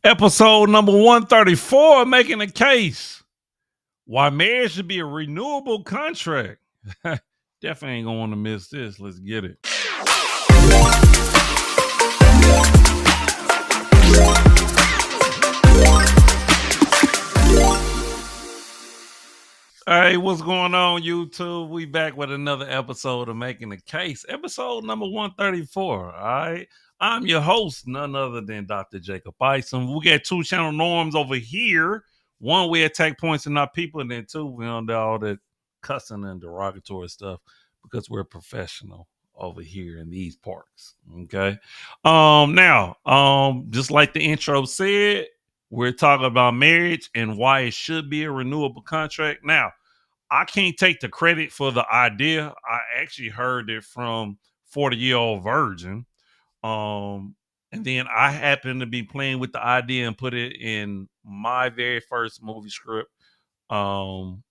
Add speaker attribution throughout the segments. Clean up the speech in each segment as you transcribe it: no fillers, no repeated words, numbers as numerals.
Speaker 1: Episode number 134, making a case why marriage should be a renewable contract. Definitely ain't gonna want to miss this. Let's get it. Hey, what's going on, YouTube? We back with another episode of Making a Case, episode number 134. All right. I'm your host, none other than Dr. Jacob Isom. We got two channel norms over here. One, we attack points and not people, and then two, we don't do all that cussing and derogatory stuff because we're professional over here in these parts. Okay. Just like the intro said, we're talking about marriage and why it should be a renewable contract. Now, I can't take the credit for the idea. I actually heard it from 40-year-old virgin. And then I happened to be playing with the idea and put it in my very first movie script. And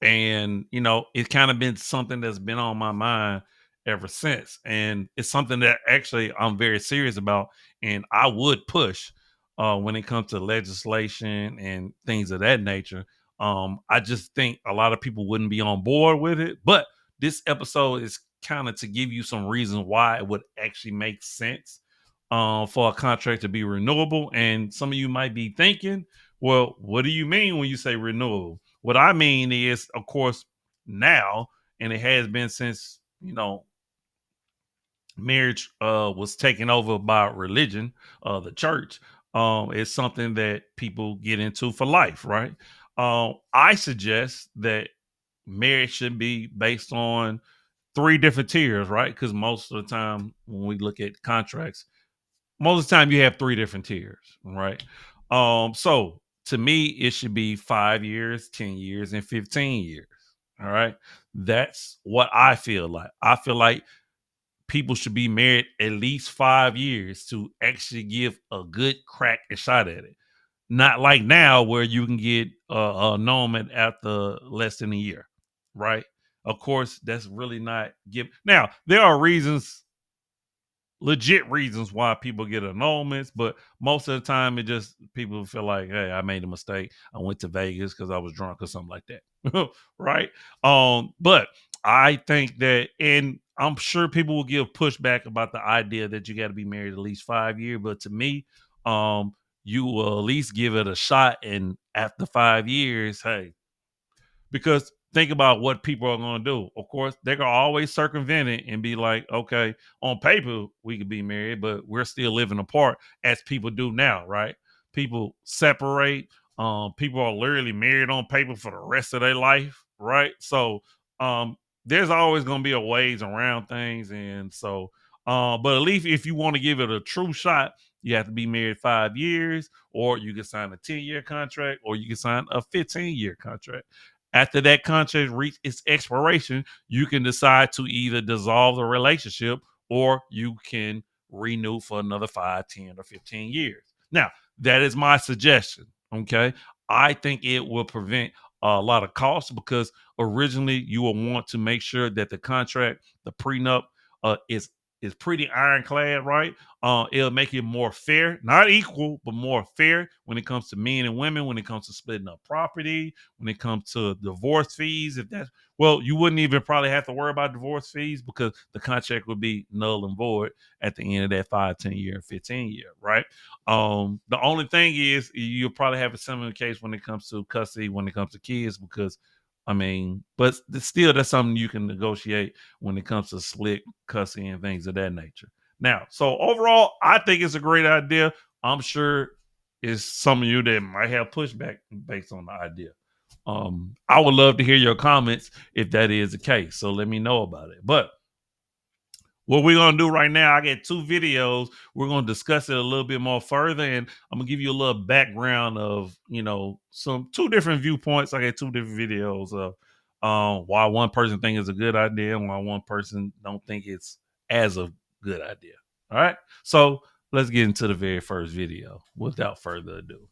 Speaker 1: it's kind of been something that's been on my mind ever since. And it's something that actually I'm very serious about. And I would push when it comes to legislation and things of that nature. I just think a lot of people wouldn't be on board with it. But this episode is kind of to give you some reasons why it would actually make sense for a contract to be renewable. And some of you might be thinking, well, what do you mean when you say renewable? What I mean is, of course, now, and it has been since, marriage was taken over by religion, the church. It's something that people get into for life, right? I suggest that marriage should be based on three different tiers, right? Because most of the time when we look at contracts, most of the time you have three different tiers, right? So to me, it should be 5 years, 10 years, and 15 years. All right. That's what I feel like. I feel like people should be married at least 5 years to actually give a good crack and shot at it. Not like now where you can get a annulment after less than a year, right? Of course, that's really not give. Now, there are reasons, legit reasons why people get annulments, but most of the time it just people feel like, hey, I made a mistake. I went to Vegas because I was drunk or something like that. Right. But I think that, and I'm sure people will give pushback about the idea that you got to be married at least 5 years. But to me, you will at least give it a shot. And after 5 years, hey, because think about what people are going to do. Of course, they're going to always circumvent it and be like, okay, on paper, we could be married, but we're still living apart as people do now, right? People separate. People are literally married on paper for the rest of their life, right? So there's always going to be a ways around things. And so, but at least if you want to give it a true shot, you have to be married 5 years, or you can sign a 10-year contract, or you can sign a 15-year contract. After that contract reaches its expiration, you can decide to either dissolve the relationship or you can renew for another 5, 10, or 15 years. Now, that is my suggestion. Okay. I think it will prevent a lot of costs because originally you will want to make sure that the contract, the prenup, is pretty ironclad, right? It'll make it more fair, not equal, but more fair when it comes to men and women, when it comes to splitting up property, when it comes to divorce fees. You wouldn't even probably have to worry about divorce fees because the contract would be null and void at the end of that 5, 10 year, 15 year, right? The only thing is you'll probably have a similar case when it comes to custody, when it comes to kids, because but still, that's something you can negotiate when it comes to split custody and things of that nature. Now, so overall, I think it's a great idea. I'm sure it's some of you that might have pushback based on the idea. I would love to hear your comments if that is the case. So let me know about it. But what we're going to do right now, I got 2 videos. We're going to discuss it a little bit more further. And I'm going to give you a little background of, 2 different viewpoints. I got 2 different videos of why one person thinks it's a good idea and why one person don't think it's as a good idea. All right. So let's get into the very first video without further ado.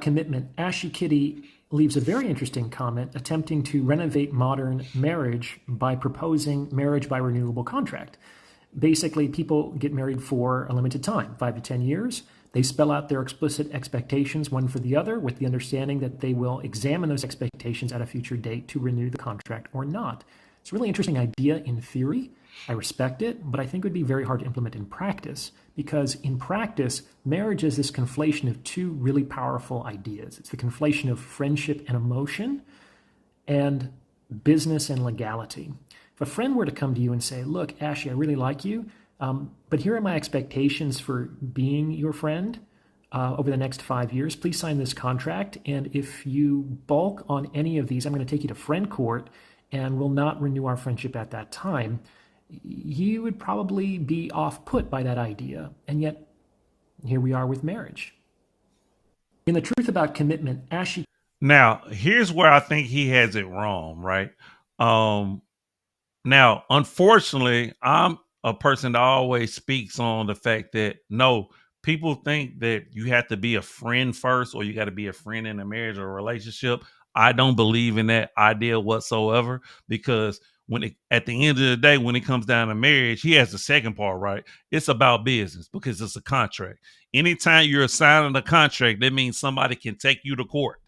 Speaker 2: Commitment. Ashy Kitty leaves a very interesting comment attempting to renovate modern marriage by proposing marriage by renewable contract. basically people get married for a limited time, 5 to 10 years. They spell out their explicit expectations one for the other with the understanding that they will examine those expectations at a future date to renew the contract or not. It's a really interesting idea in theory. I respect it, but I think it would be very hard to implement in practice because in practice, marriage is this conflation of two really powerful ideas. It's the conflation of friendship and emotion and business and legality. If a friend were to come to you and say, look, Ashley, I really like you, but here are my expectations for being your friend over the next 5 years. Please sign this contract. And if you balk on any of these, I'm going to take you to friend court and will not renew our friendship at that time. You would probably be off-put by that idea. And yet, here we are with marriage. In The Truth About Commitment, Ashley.
Speaker 1: Now, here's where I think he has it wrong, right? Now, unfortunately, I'm a person that always speaks on the fact that no, people think that you have to be a friend first or you got to be a friend in a marriage or a relationship. I don't believe in that idea whatsoever because at the end of the day, when it comes down to marriage, he has the second part, right? It's about business because it's a contract. Anytime you're signing a contract, that means somebody can take you to court.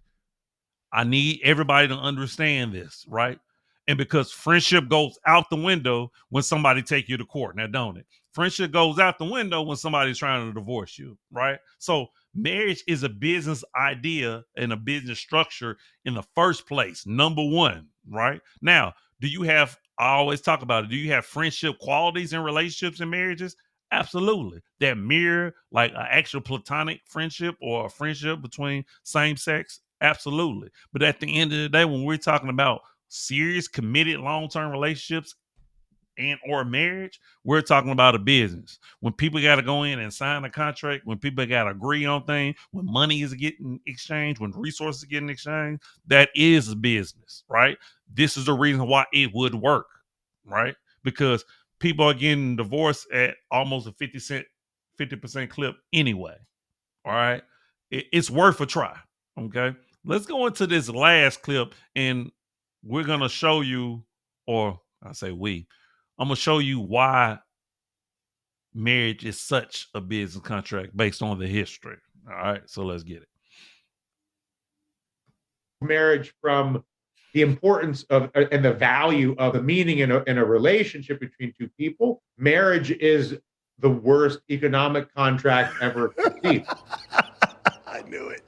Speaker 1: I need everybody to understand this, right? And because friendship goes out the window when somebody take you to court, now don't it? Friendship goes out the window when somebody's trying to divorce you, right? So marriage is a business idea and a business structure in the first place, number one, right? Now, I always talk about it, do you have friendship qualities in relationships and marriages? Absolutely. That mirror like an actual platonic friendship or a friendship between same sex? Absolutely. But at the end of the day, when we're talking about serious, committed, long-term relationships and or marriage, we're talking about a business. When people got to go in and sign a contract, when people got to agree on things, when money is getting exchanged, when resources are getting exchanged, that is a business, right? This is the reason why it would work, right? Because people are getting divorced at almost a 50% clip anyway. All right. It's worth a try. Okay. Let's go into this last clip and we're going to show you, or I say I'm going to show you why marriage is such a business contract based on the history. All right. So let's get it.
Speaker 3: Marriage from the importance of and the value of the meaning in a relationship between two people. Marriage is the worst economic contract ever conceived.
Speaker 4: I knew it.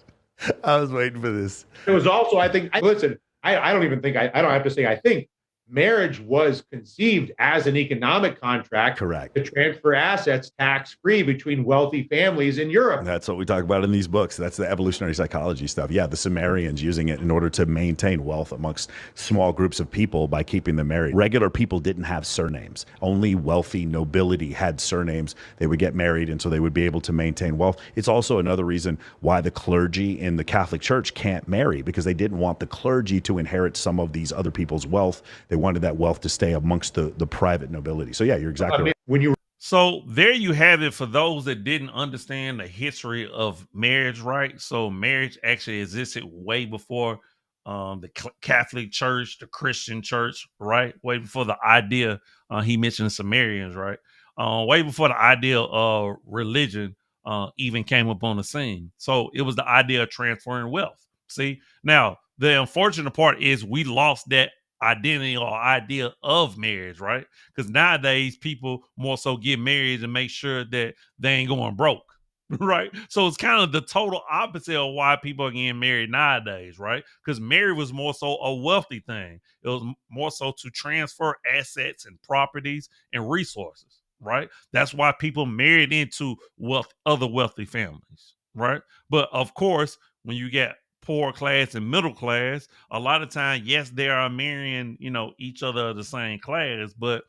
Speaker 4: I was waiting for this.
Speaker 3: It was also, I think, I don't even think, I don't have to say, I think marriage was conceived as an economic contract.
Speaker 4: Correct.
Speaker 3: To transfer assets tax-free between wealthy families in Europe.
Speaker 4: That's what we talk about in these books. That's the evolutionary psychology stuff. Yeah, the Sumerians using it in order to maintain wealth amongst small groups of people by keeping them married. Regular people didn't have surnames. Only wealthy nobility had surnames. They would get married, and so they would be able to maintain wealth. It's also another reason why the clergy in the Catholic Church can't marry, because they didn't want the clergy to inherit some of these other people's wealth. They wanted that wealth to stay amongst the private nobility. So yeah, you're exactly right.
Speaker 1: So there you have it for those that didn't understand the history of marriage, right? So marriage actually existed way before the Catholic Church, the Christian Church, right? Way before the idea, he mentioned the Sumerians, right? Way before the idea of religion even came up on the scene. So it was the idea of transferring wealth. See, now the unfortunate part is we lost that identity or idea of marriage, right? Because nowadays people more so get married and make sure that they ain't going broke, right? So it's kind of the total opposite of why people are getting married nowadays, right? Because marriage was more so a wealthy thing. It was more so to transfer assets and properties and resources, right? That's why people married into other wealthy families, right? But of course, when you get poor class and middle class, a lot of time, yes, they are marrying, each other of the same class, but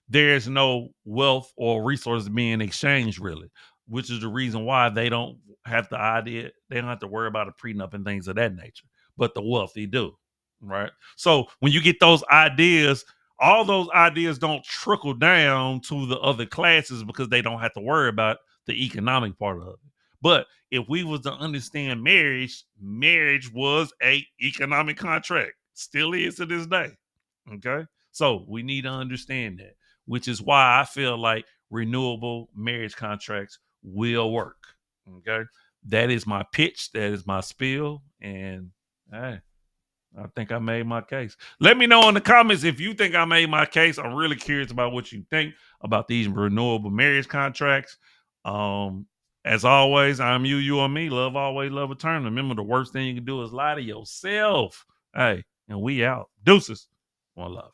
Speaker 1: there's no wealth or resources being exchanged really, which is the reason why they don't have they don't have to worry about a prenup and things of that nature, but the wealthy do, right? So when you get those ideas, all those ideas don't trickle down to the other classes because they don't have to worry about the economic part of it. But if we was to understand marriage was a economic contract, still is to this day. Okay, so we need to understand that which is why I feel like renewable marriage contracts will work. Okay. That is my pitch. That is my spiel. And hey, I think I made my case. Let me know in the comments if you think I made my case. I'm really curious about what you think about these renewable marriage contracts. As always, I'm you are me. Love always, love eternal. Remember, the worst thing you can do is lie to yourself. Hey, and we out. Deuces. One love.